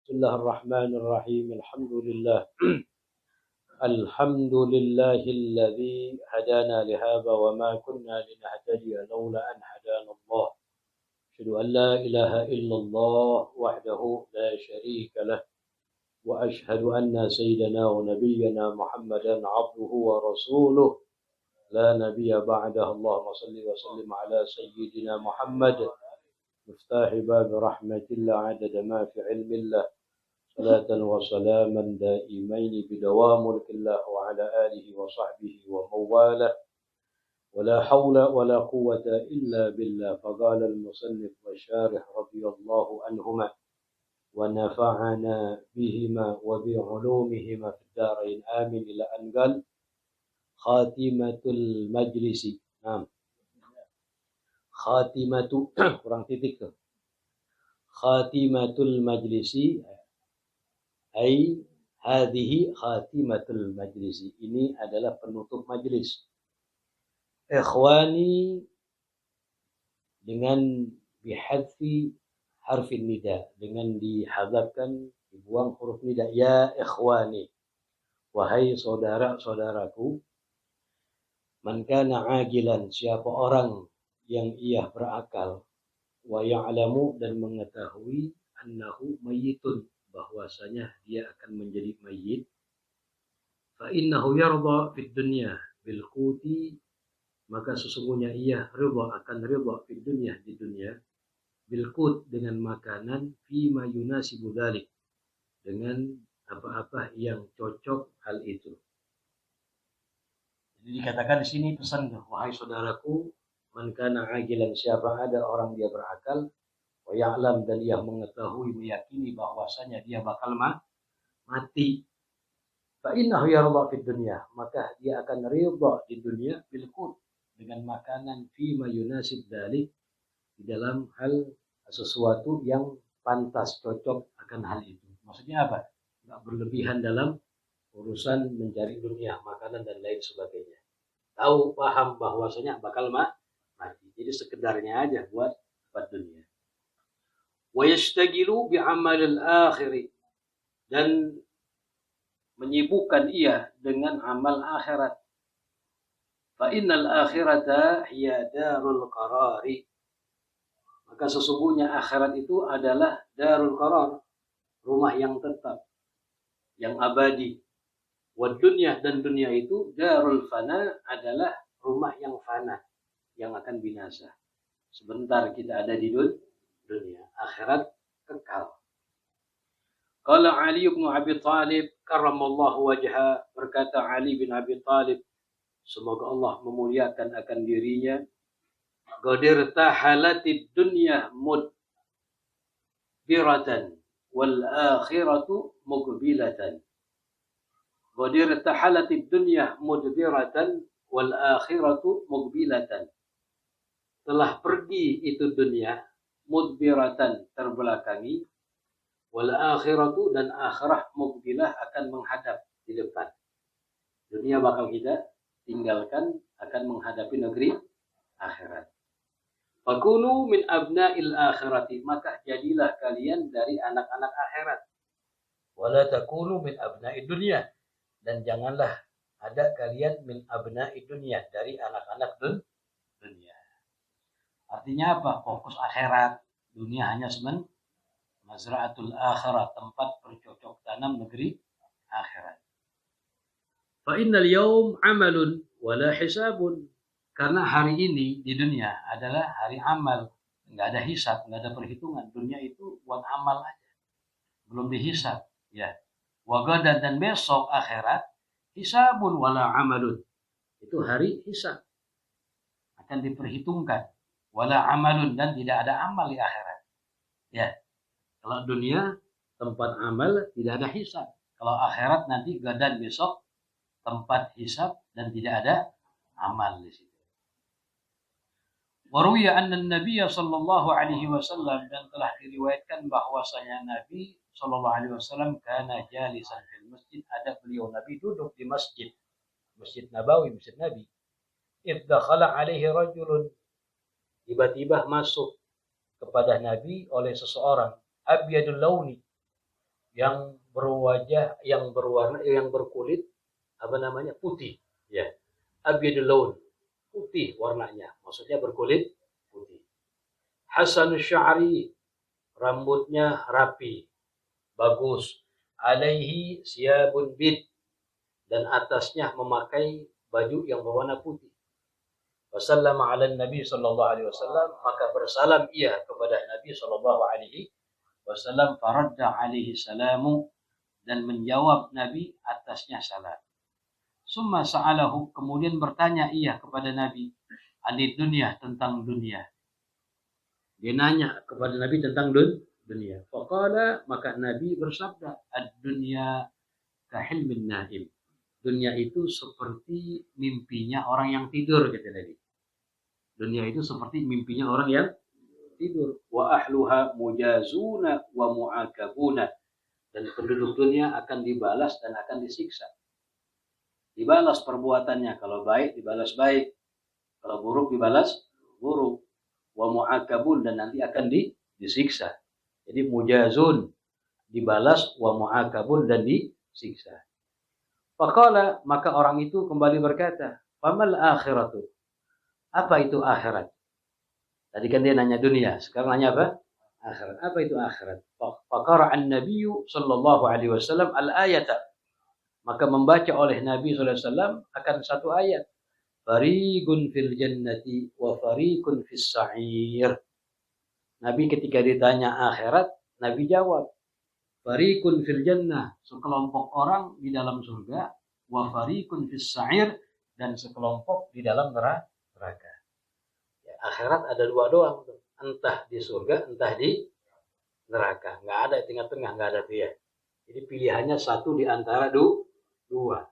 بسم الله الرحمن الرحيم. الحمد لله الذي هدانا لهذا وما كنا لنهتدي لولا أن هدانا الله. أشهد أن لا إله إلا الله وحده لا شريك له، وأشهد أن سيدنا ونبينا محمدا عبده ورسوله لا نبي بعده. اللهم صل وسلم على سيدنا محمد مفتاح باب رحمة الله عدد ما في علم الله، صلاة وسلاما دائمين بدوام ملك الله وعلى آله وصحبه ومواله، ولا حول ولا قوة إلا بالله. فقال المصنف والشارح رضي الله عنهما ونفعنا بهما وبعلومهما في الدارين آمين. إلى أن قال خاتمة المجلس. نعم، khatimatu kurang titik tuh. Khatimatul majlisi ai hadhihi khatimatul majlisi. Ini adalah penutup majlis. Ikhwani dengan bihadfi harfin nida, dengan dihadzafkan, dibuang huruf nida. Ya ikhwani, wahai saudara-saudaraku. Man kana agilan, siapa orang yang ia berakal, wa ya'lamu, dan mengetahui, annahu mayyitun, bahwasanya dia akan menjadi mayit, fa innahu yarda fid dunya bil quti, maka sesungguhnya ia akan ridha fid dunya, di dunia, bil qut, dengan makanan, fi ma yunasibu dzalik, dengan apa-apa yang cocok hal itu. Jadi dikatakan di sini pesan, wahai saudaraku, man kana agilan, siapa ada orang dia berakal, wa ya'lam, dan dia mengetahui, meyakini bahwasanya dia bakal mati, fa innahu yarda fid dunya, maka dia akan ridha di dunia, bil qut, dengan makanan, fi ma yunasib dzalik, di dalam hal sesuatu yang pantas, cocok akan hal itu. Maksudnya apa? Enggak berlebihan dalam urusan mencari dunia, makanan dan lain sebagainya. Tahu, paham bahwasanya bakal mati. Jadi sekedarnya aja buat dunia. Wa yashtagilu bi amalil akhir, dan menyibukkan ia dengan amal akhirat. Fa innal akhirata hiya darul qarari, maka sesungguhnya akhirat itu adalah darul qarar, rumah yang tetap, yang abadi. Wa dunya, dan dunia itu darul fana, adalah rumah yang fana, yang akan binasa. Sebentar kita ada di dunia, akhirat kekal. Qala Ali bin Abi Thalib karramallahu wajha, berkata Ali bin Abi Thalib, semoga Allah memuliakan akan dirinya, qadir tahalatid dunya mudbiratan wal akhiratu muqbilatan. Qadir tahalatid dunya mudbiratan wal akhiratu muqbilatan. Telah pergi itu dunia, mudbiratan, terbelakangi, wal akhiratu, dan akhirah, muqbilah, akan menghadap di depan. Dunia bakal kita tinggalkan, akan menghadapi negeri akhirat. Fakunu min abna'il akhirati, maka jadilah kalian dari anak-anak akhirat. Wala takunu min abna'id dunya, dan janganlah ada kalian min abna'id dunya, dari anak-anak dunia. Artinya apa? Fokus akhirat. Dunia hanya mazra'atul akhirat, tempat bercocok tanam negeri akhirat. Fa innal yawm amalun wala hisabun, karena hari ini di dunia adalah hari amal, enggak ada hisab, enggak ada perhitungan. Dunia itu buat amal aja, belum dihisab, ya. Wa gadan, dan besok akhirat, hisabun wala amalun, itu hari hisab, akan diperhitungkan. Wala amalun, dan tidak ada amal di akhirat. Ya. Kalau dunia tempat amal, tidak ada hisab. Kalau akhirat nanti gadan, besok tempat hisab dan tidak ada amal di situ. Wa ruwiya anna an-nabiy sallallahu alaihi wasallam, dan telah diriwayatkan bahwasanya Nabi sallallahu alaihi wasallam kana jalisan fil masjid, ada beliau Nabi duduk di masjid, Masjid Nabawi, Masjid Nabi. Idh dakhala alaihi rajulun, tiba-tiba masuk kepada Nabi oleh seseorang, abyadul launi, yang berwajah, yang berwarna, yang berkulit putih, ya. Abyadul laun, putih warnanya, maksudnya berkulit putih. Hasanus sya'ri, rambutnya rapi, bagus. Alaihi siyabun bid, dan atasnya memakai baju yang berwarna putih. Wasallama ala Nabi sallallahu alaihi wasallam, maka bersalam ia kepada Nabi sallallahu alaihi wasallam. Faradda alaihi salamu, dan menjawab Nabi atasnya salam. Summa sa'alahu, kemudian bertanya ia kepada Nabi, anid dunia, tentang dunia. Dia nanya kepada Nabi tentang dunia. Faqala, maka Nabi bersabda, ad-dunya kahilmin naim. Dunia itu seperti mimpinya orang yang tidur, kata Nabi. Dunia itu seperti mimpinya orang yang tidur. Wa ahluha mujazuna wa mu'akabuna, dan penduduk dunia akan dibalas dan akan disiksa. Dibalas perbuatannya, kalau baik dibalas baik, kalau buruk dibalas buruk. Wa mu'akabun, dan nanti akan disiksa. Jadi mujazun dibalas, wa mu'akabun, dan disiksa. Faqala, maka orang itu kembali berkata, famal akhiratu, apa itu akhirat? Tadi kan dia nanya dunia, sekarang nanya apa? Akhirat. Apa itu akhirat? Faqara'an nabiyyu sallallahu alaihi wasallam al-ayata, maka membaca oleh Nabi sallallahu alaihi wasallam akan satu ayat. Fariqun fil jannati wa fariqun fis sa'ir. Nabi ketika ditanya akhirat, Nabi jawab, fariqun fil jannah, sekelompok orang di dalam surga, wa fariqun fis sa'ir, dan sekelompok di dalam neraka. Ya, akhirat ada dua doang, entah di surga, entah di neraka. Nggak ada tengah-tengah, nggak ada pilihan. Jadi pilihannya satu di antara dua.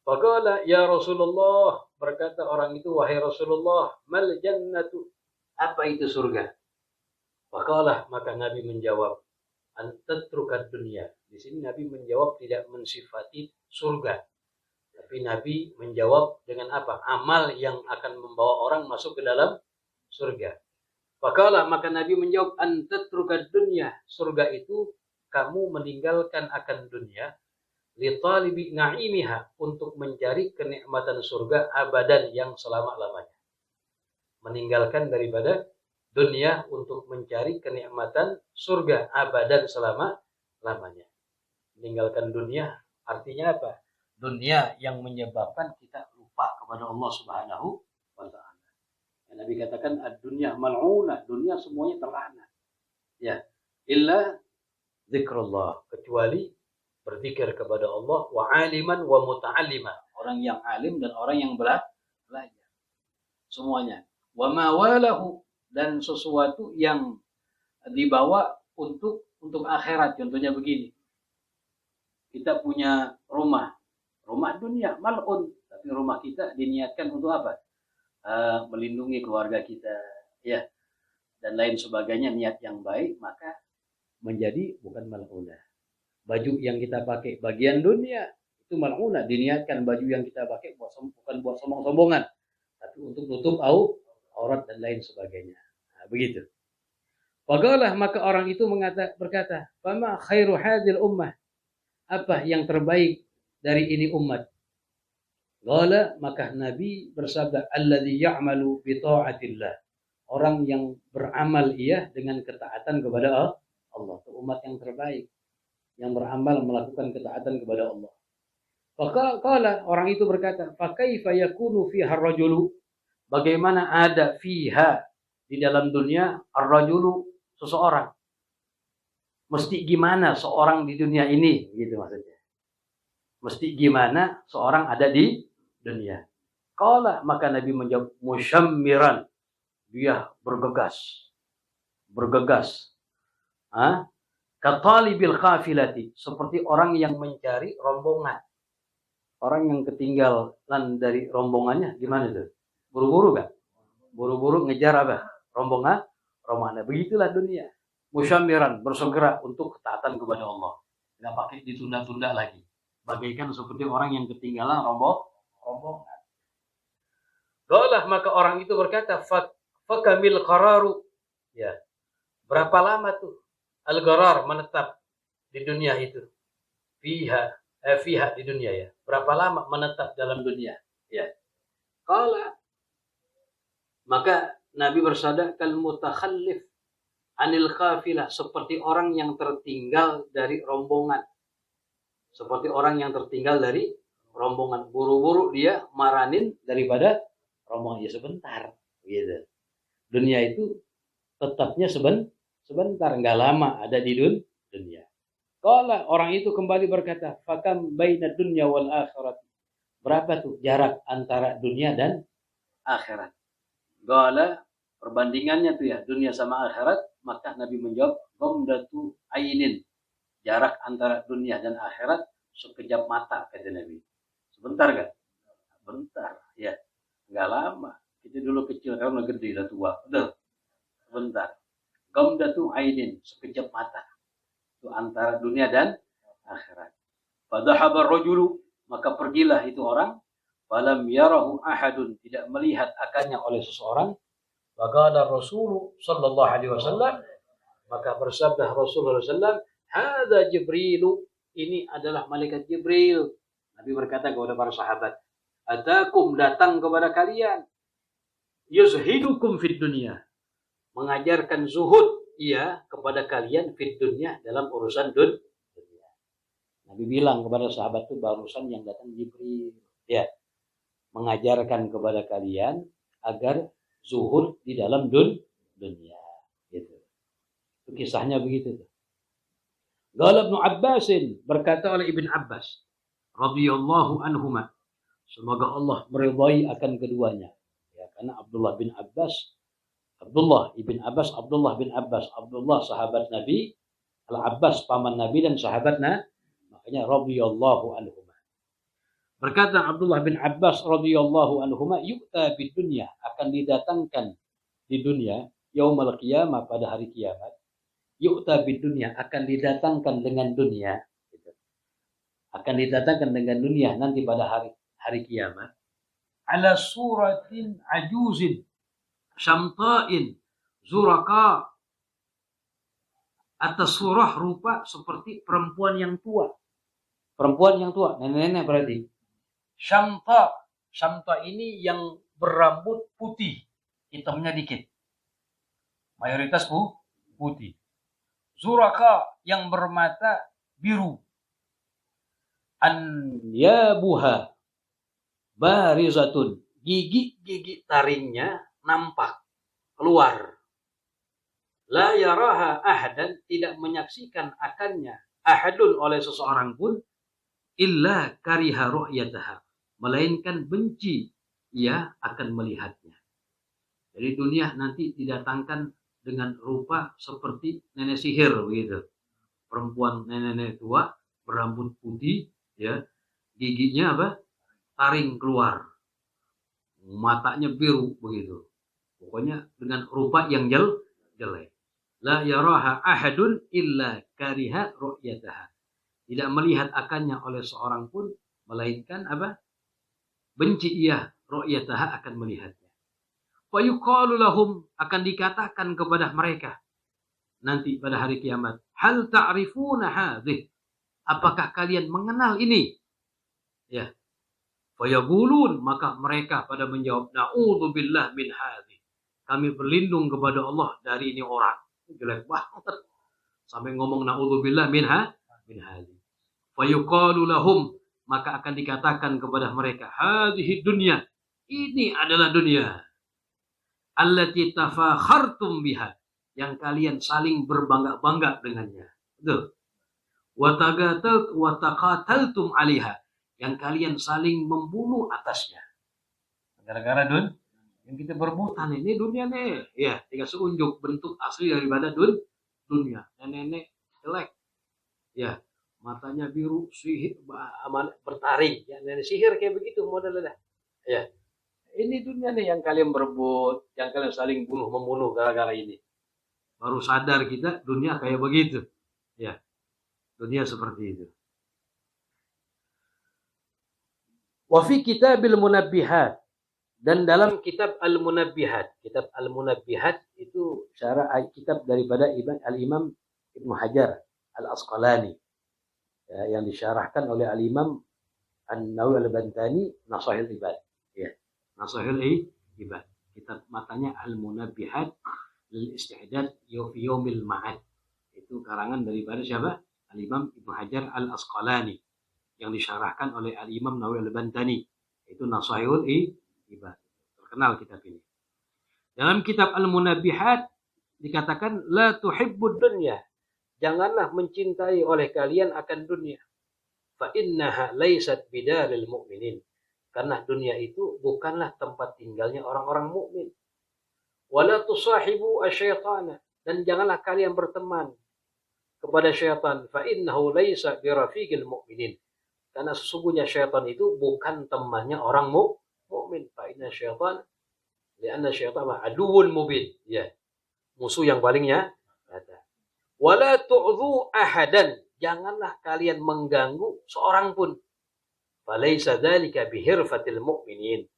Faqala ya Rasulullah, berkata orang itu, wahai Rasulullah, mal jannatu, apa itu surga? Faqala, maka Nabi menjawab, antatrukat dunia. Di sini Nabi menjawab tidak mensifati surga, tapi Nabi menjawab dengan apa? Amal yang akan membawa orang masuk ke dalam surga. Faqala, maka Nabi menjawab, antatrukat dunia. Surga itu kamu meninggalkan akan dunia, li talibi na'imiha, untuk mencari kenikmatan surga abadan, yang selama-lamanya. Meninggalkan daripada dunia untuk mencari kenikmatan surga abadan, selama-lamanya. Meninggalkan dunia artinya apa? Dunia yang menyebabkan kita lupa kepada Allah Subhanahu wa taala. Nabi katakan ad-dunya mal'unah, dunia semuanya terlaknat. Ya, illa zikrullah, kecuali berzikir kepada Allah, wa aliman wa muta'allima, orang yang alim dan orang yang belajar. Semuanya. Wa ma walahu, dan sesuatu yang dibawa untuk akhirat. Contohnya begini. Kita punya rumah dunia mal'un, tapi rumah kita diniatkan untuk apa? Melindungi keluarga kita, ya, dan lain sebagainya, niat yang baik, maka menjadi bukan mal'unah. Baju yang kita pakai bagian dunia itu mal'unah, diniatkan baju yang kita pakai bukan buat sombong-sombongan, tapi untuk tutup aurat dan lain sebagainya. Nah, begitu. Faqalah, maka orang itu berkata, fama khairu hadhil ummah, apa yang terbaik dari ini umat? Qala, maka Nabi bersabda, alladzi ya'malu bi ta'atillah, orang yang beramal ia dengan ketaatan kepada Allah. Itu umat yang terbaik, yang beramal melakukan ketaatan kepada Allah. Faqala, orang itu berkata, fa kaifa yakunu fiha ar-rajulu, bagaimana ada fiha, di dalam dunia, ar-rajulu, seseorang. Mesti gimana seorang di dunia ini, gitu maksudnya. Mesti gimana seorang ada di dunia. Qala, maka Nabi menjawab, musyammiran, dia bergegas. Katalibil khafilati, seperti orang yang mencari rombongan. Orang yang ketinggalan dari rombongannya, gimana tuh? Buru-buru kan? Buru-buru ngejar apa? Rombongan. Begitulah dunia. Musyammiran, bersegera untuk ketaatan kepada Allah. Nggak pakai ditunda-tunda lagi. Bagaikan seperti orang yang ketinggalan rombongan. Qala, maka orang itu berkata, fakamil qararu. Ya. Berapa lama tuh al-gharar menetap di dunia itu. Fiha di dunia ya. Berapa lama menetap dalam dunia? Ya. Qala, maka Nabi bersabda, kal mutakhallif anil qafilah, seperti orang yang tertinggal dari rombongan. Seperti orang yang tertinggal dari rombongan. Buru-buru dia maranin daripada rombongan. Ya sebentar. Gitu. Dunia itu tetapnya sebentar. Nggak lama ada di dunia. Kalau orang itu kembali berkata, fakam baina dunya wal akhirat. Berapa tuh jarak antara dunia dan akhirat? Qala, perbandingannya tuh ya, dunia sama akhirat, maka Nabi menjawab, ghamdatu ainin. Jarak antara dunia dan akhirat sekejap mata, kata Nabi. Sebentar kan? Bentar, ya. Enggak lama. Kita dulu kecil, karena gede, udah tua. Udah, sebentar. Ghamdatu ainin, sekejap mata. Itu antara dunia dan akhirat. Fadhahaba ar-rajulu, maka pergilah itu orang. Falam yarahu ahadun, tidak melihat akannya oleh seseorang. Faqala Rasul sallallahu alaihi wasallam, maka bersabda Rasulullah sallallahu alaihi wasallam, hadza Jibril, ini adalah malaikat Jibril. Nabi berkata kepada para sahabat, atakum, datang kepada kalian, yuzhidukum fid dunya, mengajarkan zuhud ia kepada kalian fid dunya, dalam urusan dunia. Nabi bilang kepada sahabat itu barusan yang datang Jibril, ya, mengajarkan kepada kalian agar zuhud di dalam dunia. Gitu. Itu kisahnya begitu. Qala Ibnu Abbas, berkata oleh Ibn Abbas radhiyallahu anhuma, semoga Allah meridai akan keduanya. Ya, karena Abdullah bin Abbas, Abdullah bin Abbas, Abdullah sahabat Nabi, Al-Abbas paman Nabi dan sahabatnya, makanya radhiyallahu anhuma. Berkata Abdullah bin Abbas radhiyallahu anhuma, yu'ta bid dunya, akan didatangkan di dunia, yaumul qiyamah, pada hari kiamat. Yu'ta bid dunya, akan didatangkan dengan dunia, gitu. Akan didatangkan dengan dunia nanti pada hari kiamat. Ala suratin ajuzin syamta'in zuraka, atas surah rupa seperti perempuan yang tua. Perempuan yang tua, nenek-nenek berarti. Syamta ini yang berambut putih, hitamnya dikit. Mayoritas putih. Zuraka yang bermata biru. Anyabuha barizatun, gigi-gigi taringnya nampak keluar. La yaraha ahadan, tidak menyaksikan akannya ahadun oleh seseorang pun, illa kariha ru'yataha, melainkan benci ia akan melihatnya. Jadi dunia nanti didatangkan dengan rupa seperti nenek sihir begitu. Perempuan nenek tua berambut putih, ya, giginya apa? Taring keluar. Matanya biru begitu. Pokoknya dengan rupa yang jelek. La yaraha ahadun illa kariha ru'yataha. Tidak melihat akannya oleh seorang pun, melainkan apa? Benci ia ru'yataha, akan melihatnya. Wa yuqalu lahum, akan dikatakan kepada mereka nanti pada hari kiamat, hal ta'rifuna hadhih, apakah kalian mengenal ini? Ya. Fa yaqulun, maka mereka pada menjawab, na'udzubillah min hadhih, kami berlindung kepada Allah dari ini orang. Jelek banget. Sampai ngomong na'udzubillah min hadhih. Fa yuqalu lahum, maka akan dikatakan kepada mereka, hadhihi dunya, ini adalah dunia, allati tafakhartum biha, yang kalian saling berbangga-bangga dengannya. Betul. Wa taqataltum 'alaiha, yang kalian saling membunuh atasnya. Gara-gara yang kita berebutan, ini dunia nih. Ya, dikasih unjuk bentuk asli daripada dunia. Nenek jelek. Ya, matanya biru, sihir, bertaring. Ya, nenek sihir kayak begitu modelnya. Ya. Ini dunia nih yang kalian berebut, yang kalian saling membunuh gara-gara ini. Baru sadar kita dunia kayak begitu. Ya. Dunia seperti itu. Wa fi kitabil munabbihat, dan dalam kitab Al-Munabbihat. Kitab Al-Munabbihat itu syarah kitab daripada Al-Imam Ibnu Hajar Al-Asqalani. yang disyarahkan oleh Al-Imam An-Nawawi Al-Bantani, Nasahil Ibad. Ya, Nasahil Ibad. Kitab matanya Al-Munabbihat lil Istihdad fi Yaumil Ma'ad. Itu karangan daripada siapa? Al-Imam Ibnu Hajar Al-Asqalani yang disyarahkan oleh Al-Imam Nawawi Al-Bantani. Itu Nasahil Ibad. Terkenal kitab ini. Dalam kitab Al-Munabbihat dikatakan la tuhibbud dunya. Janganlah mencintai oleh kalian akan dunia. Fa innaha laysat bidaril mu'minin. Karena dunia itu bukanlah tempat tinggalnya orang-orang mukmin. Wala tusahibu asyaitana, dan janganlah kalian berteman kepada syaitan. Fa innahu laysa birafiqil mu'minin. Karena sesungguhnya syaitan itu bukan temannya orang mukmin. Fa inna syaitan lianna syaitan aduwwun mubin. Ya. Musuh yang paling nyata. Wala tu'dhu ahadan, janganlah kalian mengganggu seorang pun. Falaysa dzalika bihirfatil mu'minin.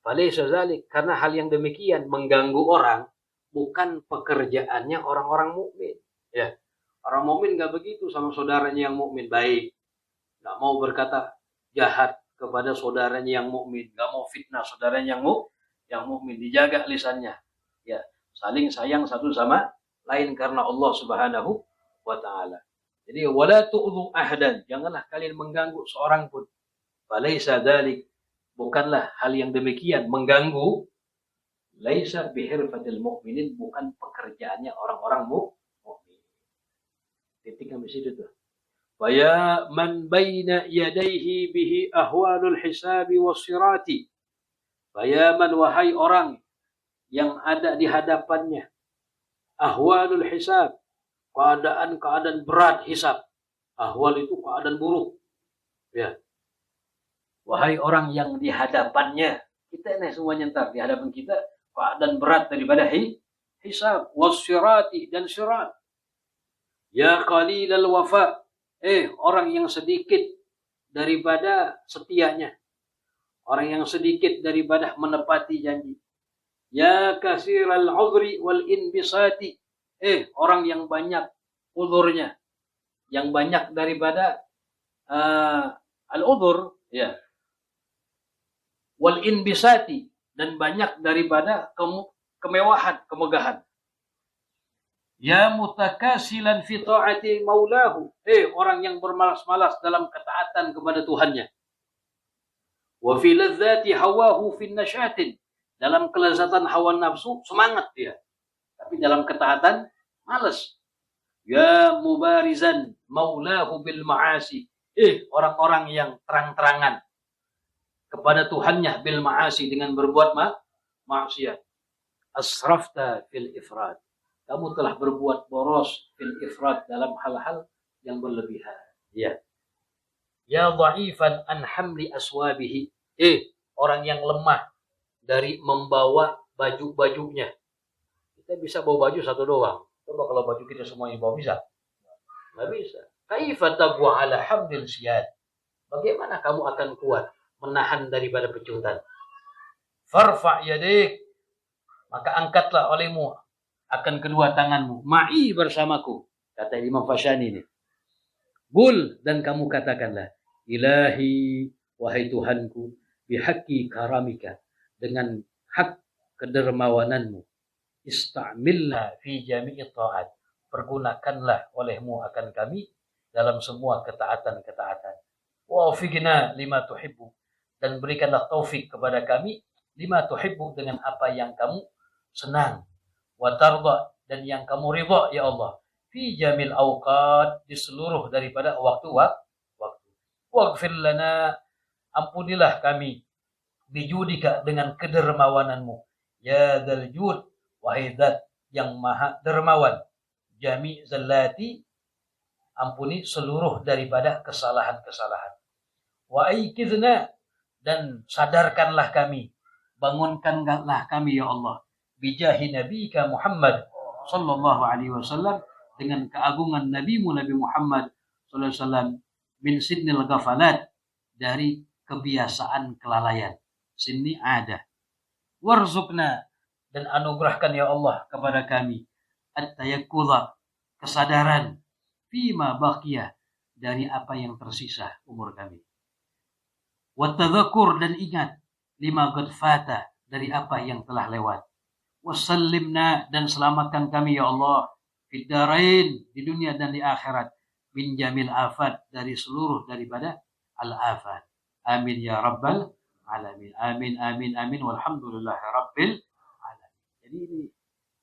Falaysa dzalik, karena hal yang demikian mengganggu orang bukan pekerjaannya orang-orang mukmin. Ya. Orang mukmin enggak begitu sama saudaranya yang mukmin, baik. Enggak mau berkata jahat kepada saudaranya yang mukmin, enggak mau fitnah saudaranya yang mukmin, dijaga lisannya. Ya, saling sayang satu sama lain karena Allah Subhanahu wa taala. Jadi wala tu'dhu ahadan, janganlah kalian mengganggu seorang pun. Falaisa dzalik, bukanlah hal yang demikian mengganggu, laisa bihirfatil mu'minin, bukan pekerjaannya orang-orang mukmin. Titik sampai situ tuh. Wa ya man baina yadayhi bihi ahwalul hisabi was-sirati. Wa ya man, wahai orang yang ada di hadapannya ahwalul hisab, keadaan-keadaan berat hisab. Ahwal itu keadaan buruk. Ya. Wahai orang yang di hadapannya, kita ini semuanya ntar di hadapan kita keadaan berat daripada hisab, wasyirati, dan syirat. Ya qalilal wafa, orang yang sedikit daripada setianya, orang yang sedikit daripada menepati janji. Ya kasiral udhri wal inbisati, orang yang banyak udhurnya, yang banyak daripada al-udhur, ya, wal inbisati, dan banyak daripada kemewahan, kemegahan. Ya mutakasilan fi ta'ati maulahu, orang yang bermalas-malas dalam ketaatan kepada Tuhannya. Wa fi ladzati hawahu fi nasyatin, dalam kelezatan hawa nafsu semangat dia, tapi dalam ketaatan malas. Ya mubarizan maulahu bil ma'asi, orang-orang yang terang-terangan kepada Tuhannya bil ma'asi, dengan berbuat maksiat. Asrafta fil ifrad, kamu telah berbuat boros fil ifrad, dalam hal-hal yang berlebihan. Ya. Ya dha'ifan an hamli aswabihi, orang yang lemah dari membawa baju-bajunya. Kita bisa bawa baju satu doang. Coba kalau baju kita semuanya bawa, bisa? Nggak bisa. Kaifa tabwa ala hamdil siyad, bagaimana kamu akan kuat menahan daripada pecuntan? Farfa yadik, maka angkatlah olehmu akan kedua tanganmu, ma'i, bersamaku, kata Imam Fashani ini. Qul, dan kamu katakanlah, ilahi, wahai Tuhanku, bihaqqi karamika, dengan hak kedermawananmu, istamilna fi jami'i ta'at, pergunakanlah olehmu akan kami dalam semua ketaatan-ketaatan. Wafiqna lima tuhibbu, dan berikanlah taufik kepada kami lima tuhibbu, dengan apa yang kamu senang, wa tarda, dan yang kamu ridha ya Allah, fi jamil awqat, di seluruh daripada waktu-waktu. Waghfir lana, ampunilah kami, bijudika, dengan kedermawananmu, ya dzal jud, wahai zat yang maha dermawan, jami zallati, ampuni seluruh daripada kesalahan-kesalahan. Wa aikidna, dan sadarkanlah kami, bangunkanlah kami ya Allah, bijahi nabika Muhammad sallallahu alaihi wasallam, dengan keagungan nabimu Nabi Muhammad sallallahu alaihi wasallam, min sinnil ghafalat, dari kebiasaan kelalaian. Sini ada. Warzuqna, dan anugerahkan ya Allah kepada kami at-tayakkudha, kesadaran, fima baqiyah, dari apa yang tersisa umur kami. Wattadzakur, dan ingat, lima qad fata, dari apa yang telah lewat. Wasallimna, dan selamatkan kami ya Allah, fid darain, di dunia dan di akhirat, min jamil afat, dari seluruh daripada al-afat. Amin ya rabbal alamin. Amin amin amin walhamdulillahi rabbil alamin. Jadi ini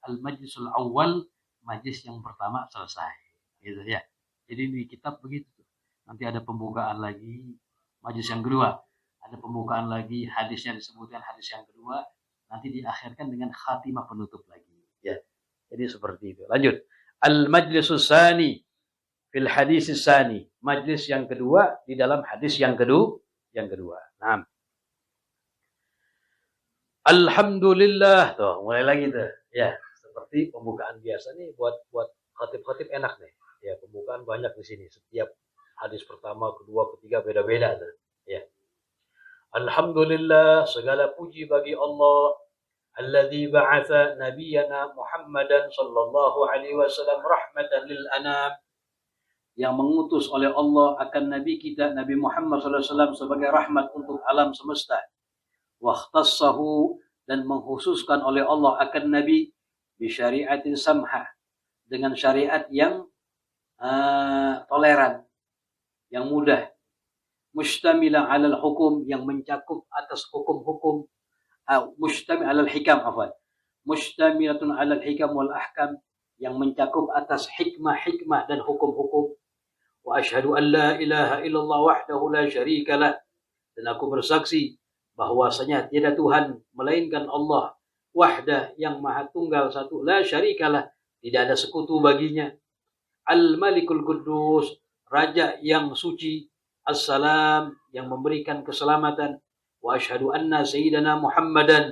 al-majlisul awal, majlis yang pertama selesai. Gitu ya. Jadi di kitab begitu. Nanti ada pembukaan lagi, majlis yang kedua. Ada pembukaan lagi, hadisnya disebutkan hadis yang kedua. Nanti diakhirkan dengan khatimah penutup lagi. Ya. Jadi seperti itu. Lanjut. Al-majlisus sani fil hadis sani. Majlis yang kedua di dalam hadis yang kedua. Nah. Alhamdulillah. Tuh, mulai lagi tuh. Ya, seperti pembukaan biasa nih buat khatib-khatib enak nih. Ya, pembukaan banyak di sini. Setiap hadis pertama, kedua, ketiga beda-beda tuh. Ya. Alhamdulillah, segala puji bagi Allah, alladzi ba'atha nabiyyana Muhammadan sallallahu alaihi wasallam rahmatan lil anam, yang mengutus oleh Allah akan nabi kita Nabi Muhammad sallallahu alaihi wasallam sebagai rahmat untuk alam semesta. Wa ikhtassahu, dan mengkhususkan oleh Allah akan nabi bi syariatin samhah, dengan syariat yang toleran, yang mudah. Mustamila 'alal hukum, yang mencakup atas hukum-hukum, mustamil 'alal hikam, mustamilatun 'alal hikam wal ahkam, yang mencakup atas hikmah-hikmah dan hukum-hukum. Wa asyhadu an la ilaha illallah wahdahu la syarika lah, dan aku bersaksi bahwasanya tiada Tuhan melainkan Allah, wahdah, yang maha tunggal satu, la syarikalah, tidak ada sekutu baginya. Al-Malikul Quddus, raja yang suci, Assalam, yang memberikan keselamatan. Wa asyhadu anna sayyidana Muhammadan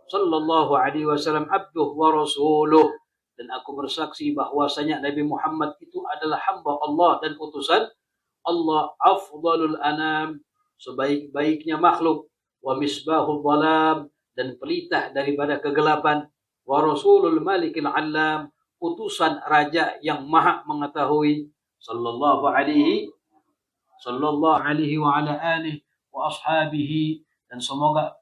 sallallahu alaihi wasallam abduh wa rasuluh, dan aku bersaksi bahwasanya Nabi Muhammad itu adalah hamba Allah dan utusan Allah, afdalul anam, sebaik-baiknya makhluk, wa misbahul dhalam, dan pelitah daripada kegelapan, wa rasulul malikil alam, utusan raja yang maha mengetahui, sallallahu alaihi wa ala alihi wa ashabihi, dan semoga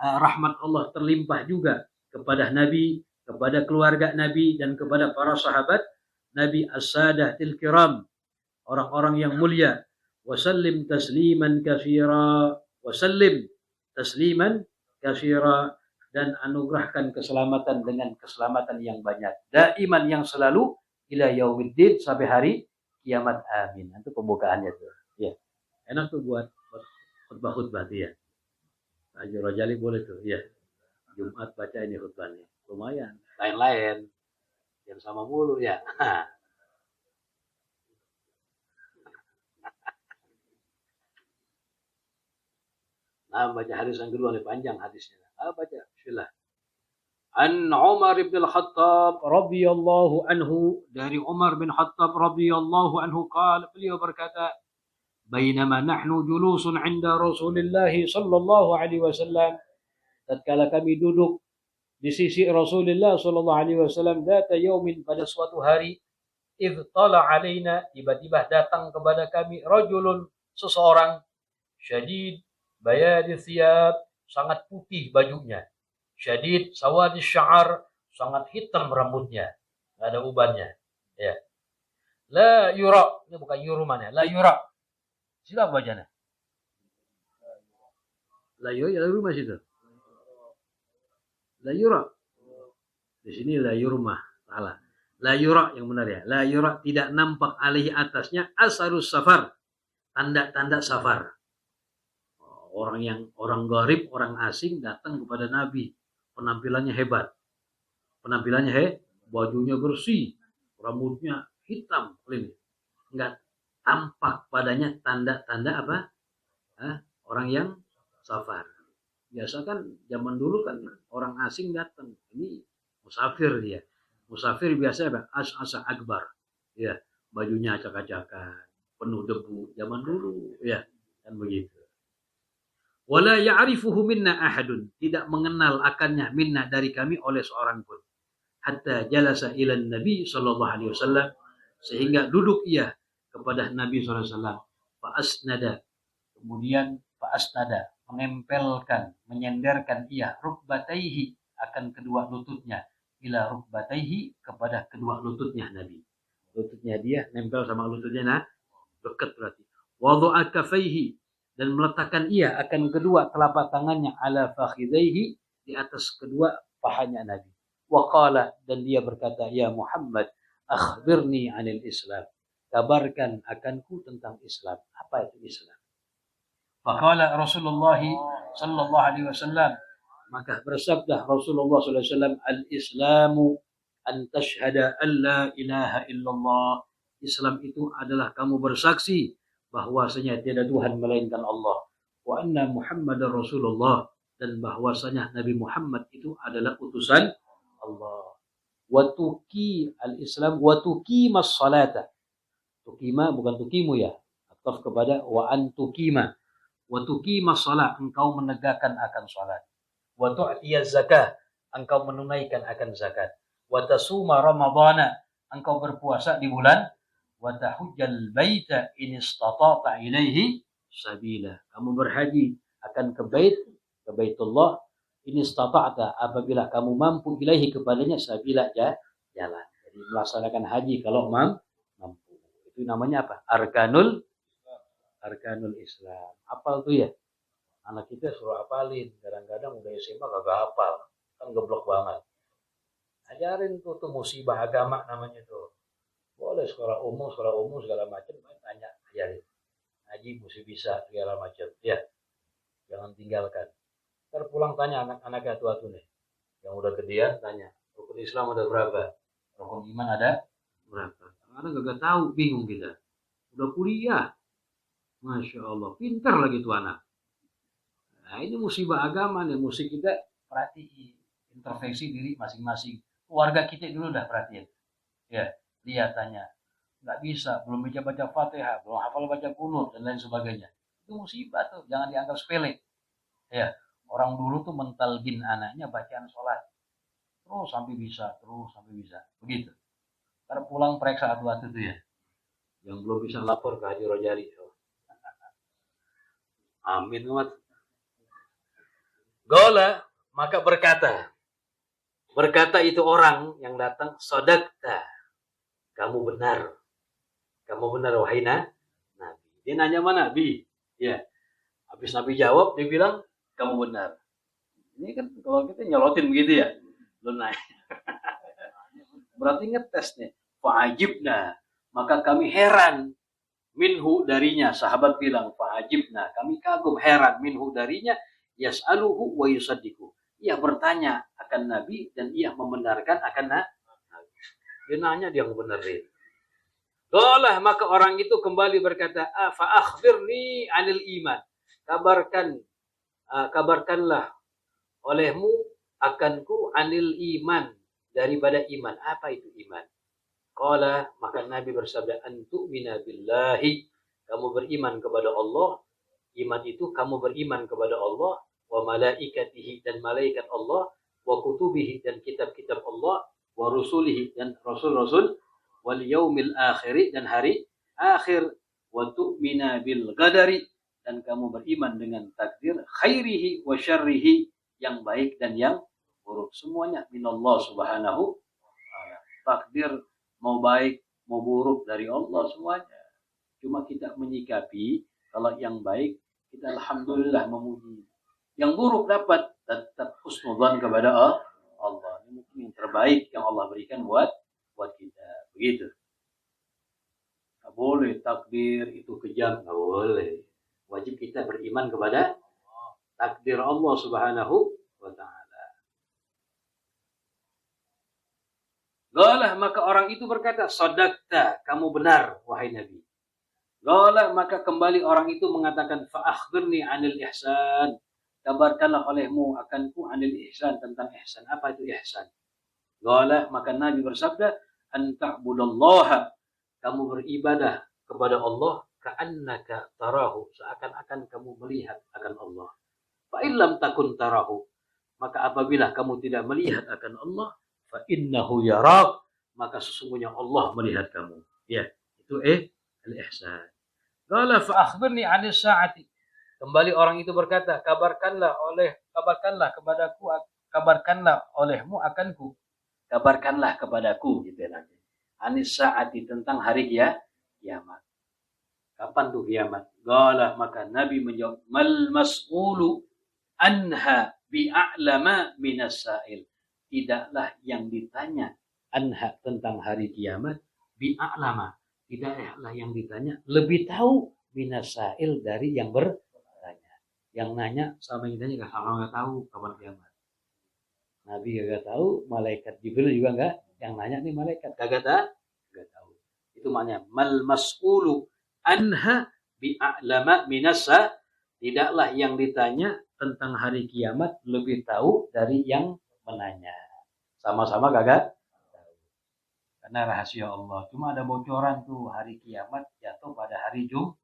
rahmat Allah terlimpah juga kepada Nabi, kepada keluarga Nabi, dan kepada para sahabat Nabi as-sadatil kiram, orang-orang yang mulia. Wasallim tasliman katsira, dan anugerahkan keselamatan dengan keselamatan yang banyak, daiman, yang selalu, ila yaumiddin, sampai hari kiamat, amin. Itu pembukaannya tuh. Ya. Enak tuh buat khutbah-khutbah tuh ya. Haji Rojali boleh tuh, ya. Jumat baca ini khutbahnya. Lumayan. Lain-lain. Yang sama mulu ya. Nah, baca hadis yang kedua nih, panjang hadisnya. Baca. Bismillah. An Umar bin Khattab radhiyallahu anhu, dari Umar bin Khattab radhiyallahu anhu, qala, beliau berkata, bainama nahnu julusun 'inda Rasulillah sallallahu alaihi wasallam, tatkala kami duduk di sisi Rasulullah sallallahu alaihi wasallam, data yaumin, pada suatu hari, idh tala alaina, tiba-tiba datang kepada kami, rajulun, seseorang, syadid bayadi thiyab, sangat putih bajunya, syadid sawadi sya'ar, sangat hitam rambutnya, enggak ada ubannya, ya. La yura, ini bukan yuruman ya, la yura. Silap bacanya. La yura situ. La yura. Di sini la yurmah, salah. La yura yang benar ya. La yura, tidak nampak alaihi, atasnya, asarus safar, tanda-tanda safar. Orang gharib, orang asing datang kepada Nabi. Penampilannya hebat. Bajunya bersih, rambutnya hitam, enggak tampak padanya tanda-tanda apa? Orang yang safar. Biasa kan zaman dulu kan orang asing datang, ini musafir dia. Musafir biasa apa? As-asa akbar. Ya, bajunya acak-acakan, penuh debu zaman dulu, ya, kan begitu. Wala ya'rifuhu minna ahadun, tidak mengenal akannya, minna, dari kami, oleh seorang pun. Hatta jalasa ilan Nabi sallallahu alaihi wasallam, sehingga duduk ia kepada Nabi SAW. Fa'asnada, kemudian fa'asnada, menempelkan, menyenderkan ia rukbataihi, akan kedua lututnya, ila rukbataihi, kepada kedua lututnya Nabi. Lututnya dia nempel sama lututnya, nah dekat berarti. Wadu'a kafaihi, dan meletakkan ia akan kedua telapak tangannya ala fakhidaihi, di atas kedua pahanya Nabi. Wa qala, dan dia berkata, ya Muhammad, akhbirni anil Islam, kabarkan akanku tentang Islam. Apa itu Islam? Faqala Rasulullah sallallahu alaihi wasallam, maka bersabda Rasulullah sallallahu alaihi wasallam, al-Islamu an tashhada an la ilaha illallah. Islam itu adalah kamu bersaksi bahwasanya tiada Tuhan melainkan Allah, wa anna Muhammadar Rasulullah, dan bahwasanya Nabi Muhammad itu adalah utusan Allah. Wa tuqi al-Islam wa tuqimas salata. Tuqima bukan tuqimu ya, ataf kepada wa an tuqima. Wa tuqimas salat, engkau menegakkan akan salat. Wa tu'tiyaz zakah, engkau menunaikan akan zakat. Wa tasuma ramadhana, engkau berpuasa di bulan. Wa tahujjal baita in istata'ta ilaihi sabila, kamu berhaji akan ke Baitullah, in istata'ta, apabila kamu mampu, ilaihi, kepadanya, sabila, jalan. Jadi melaksanakan haji kalau mampu. Itu namanya apa? Arkanul Islam. Hafal tuh ya. Anak kita suruh hafalin. Kadang-kadang udah SMA kagak hafal. Kan geblok banget. Ajarin tuh musibah agama namanya tuh. Boleh sekolah umum segala macam, tanya, ajarin. Ngaji mesti bisa segala macam. Ya. Jangan tinggalkan. Ntar pulang tanya anak-anak tua-tua nih. Yang udah gedean tanya, rukun Islam ada berapa? Rukun iman ada berapa? Karena gak tahu, bingung kita. Udah kuliah. Masya Allah, pintar lagi tuh anak. Nah ini musibah agama nih, mesti kita perhatiin, introspeksi diri masing-masing. Keluarga kita dulu dah perhatiin. Ya, lihat tanya, nggak bisa, belum bisa baca Fatihah, belum hafal baca kunut dan lain sebagainya. Itu musibah tuh, jangan dianggap sepele. Ya, orang dulu tuh mentalgin anaknya bacaan sholat, terus sampai bisa. Begitu. Ntar pulang periksa satu-satu tuh ya. Yang belum bisa lapor ke Haji Rojali. Amin umat. Gola, maka berkata itu orang yang datang, sodakta, kamu benar wahai Nabi. Dia nanya mana Nabi? Ya, habis Nabi jawab, dia bilang kamu benar. Ini kan kalau kita nyolotin begitu ya, lu naik. Berarti ngetes nih. Fa'ajibna, maka kami heran. Minhu, darinya, sahabat bilang fa'ajibna, kami kagum, heran, minhu, darinya, yas'aluhu wa yusaddiqu, ia bertanya akan Nabi dan ia membenarkan akan Nabi. Dia nanya, dia membenarin. Qala, maka orang itu kembali berkata, fa akhbirni anil iman, kabarkanlah olehmu akanku anil iman, daripada iman. Apa itu iman? Qala, maka Nabi bersabda, antu'mina billahi, kamu beriman kepada Allah. Iman itu kamu beriman kepada Allah, wa malaikatihi, dan malaikat Allah, wa kutubihi, dan kitab-kitab Allah, wa rusulihi, dan rasul-rasul, wal yaumil akhiri, dan hari akhir, wa tu'mina bil qadari, dan kamu beriman dengan takdir, khairihi wa syarrihi, yang baik dan yang buruk. Semuanya minallah subhanahu wa ta'ala. Takdir mau baik, mau buruk dari Allah semuanya. Cuma kita menyikapi, kalau yang baik, kita alhamdulillah memuji. Yang buruk dapat tetap husnudzan kepada Allah. Ini mungkin yang terbaik yang Allah berikan buat kita. Begitu. Nggak boleh takdir itu kejam, nggak boleh. Wajib kita beriman kepada takdir Allah subhanahu wa ta'ala. Qala, maka orang itu berkata, sadaqta, kamu benar wahai Nabi. Qala, maka kembali orang itu mengatakan, fa akhbirni anil ihsan, kabarkanlah olehmu akanku anil ihsan, tentang ihsan. Apa itu ihsan? Qala, maka Nabi bersabda, an ta'budallaha, kamu beribadah kepada Allah, ka'annaka tarahu, seakan-akan kamu melihat akan Allah. Fa illam takun tarahu, maka apabila kamu tidak melihat akan Allah, fa innahu yarak, maka sesungguhnya Allah melihat kamu. Ya, itu al-ihsan. Qala fa akhbirni 'anis sa'ati. Kembali orang itu berkata, kabarkanlah kepadaku, kabarkanlah olehmu akanku. Kabarkanlah kepadaku gitu ya nanti. Anis sa'ati, tentang hari kiamat. Kapan tuh kiamat? Qala, maka Nabi menjawab, mal mas'ulu anha bi'a'lama minas sa'il. Tidaklah yang ditanya anha, tentang hari kiamat, bi'a'lama, tidaklah yang ditanya lebih tahu minas sa'il, dari yang bertanya. Yang nanya sama yang ditanya nggak tahu kapan kiamat. Nabi gak tahu, malaikat Jibril juga enggak. Yang nanya nih malaikat kagak tahu. Itu maknanya mal mas'ulu anha bi'a'lama minasa. Tidaklah yang ditanya tentang hari kiamat lebih tahu dari yang menanya. Sama-sama kagak tahu. Karena rahasia Allah. Cuma ada bocoran tuh, hari kiamat jatuh pada hari Jumat.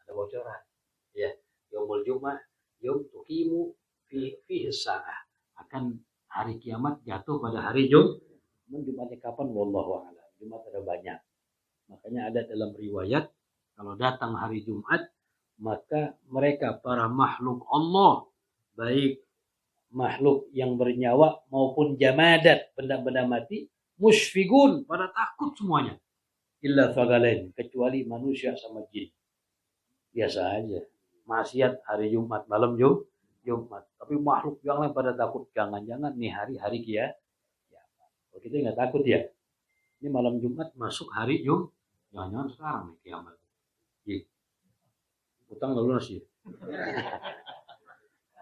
Ada bocoran. Ya, yaumul Jumat, yaum tuqimu fihi sa'ah. Akan hari kiamat jatuh pada hari Jumat. Jumatnya kapan? Wallahu a'lam. Jumat ada banyak. Makanya ada dalam riwayat, kalau datang hari Jumat, maka mereka para makhluk Allah, baik makhluk yang bernyawa maupun jamadat, benda-benda mati, musfigun, pada takut semuanya. Illa fagalain, kecuali manusia sama jin. Biasa aja. Maksiat hari Jumat, malam Jumat. Tapi makhluk yang lain pada takut. Jangan-jangan nih hari kiamat. Kalau kita nggak takut ya. Ini malam Jumat masuk hari Jumat. Jangan-jangan sekarang nih kiamat. Utang nggak lunas ya.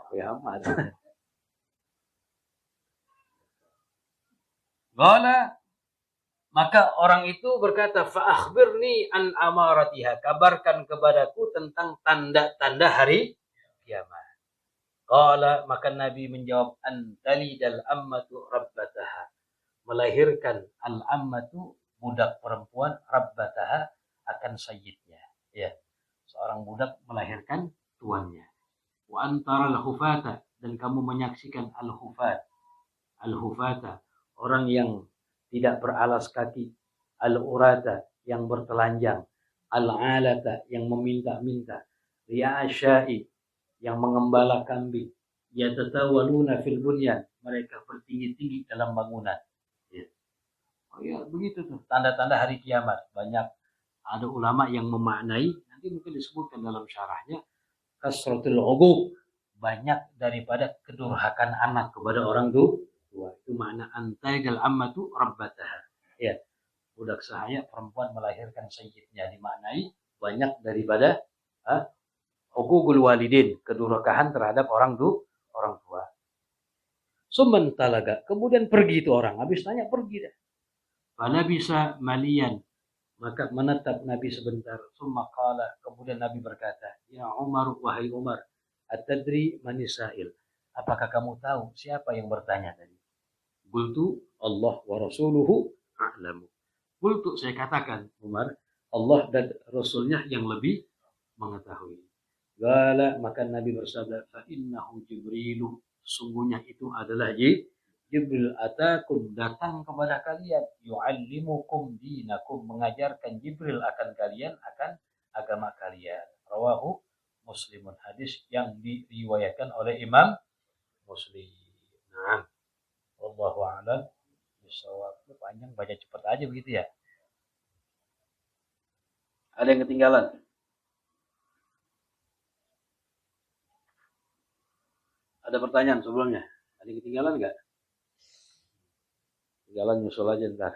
Kiamat. Qala, maka orang itu berkata, fa akhbirni an amaratiha, kabarkan kepadaku tentang tanda-tanda hari kiamat. Qala, maka Nabi menjawab, antali dal ammatu rabbataha, melahirkan al-ammatu, budak perempuan, rabbataha, akan sayyidnya. Ya, seorang budak melahirkan tuannya. Wa antara al-hufata, dan kamu menyaksikan al-hufat. Al-hufata, orang yang tidak beralas kaki. Al-urata, yang bertelanjang. Al-alata, yang meminta-minta. Ri'asyai, yang mengembala kambing. Yatatawaluna fil bunyan, mereka bertinggi-tinggi dalam bangunan. Ya. Oh ya, begitu tuh tanda-tanda hari kiamat. Banyak ada ulama yang memaknai, nanti mungkin disebutkan dalam syarahnya, kasratul uquq, banyak daripada kedurhakan anak kepada orang tua. Itu makna antaigal ammatu rabbataha. Ya, budak sahaya perempuan melahirkan sayyidnya, dimaknai banyak daripada uququl walidin, kedurhakaan terhadap orang tua. Sumentalaga, kemudian pergi itu orang, habis tanya pergi dah. Fala bisa malian, maka menetap Nabi sebentar. Summa qala, kemudian Nabi berkata, ya Umar, wahai Umar, atadri manisail, apakah kamu tahu siapa yang bertanya tadi? Qultu Allah wa rasuluhu a'lamu. Qultu, saya katakan Umar, Allah dan Rasulnya yang lebih mengetahui. Qala, maka Nabi bersabda, fa innahu Jibrilu, sungguhnya itu adalah Jibril, atakum, datang kepada kalian, yu'allimukum dinakum, mengajarkan Jibril akan kalian, akan agama kalian. Rawahu Muslimun, hadis yang diriwayatkan oleh Imam Muslim. Nah, wallahu a'lam bishawab. Panjang, baca cepat aja begitu ya. Ada yang ketinggalan? Ada pertanyaan sebelumnya? Ada yang ketinggalan nggak? Ketinggalan nyusul aja ntar.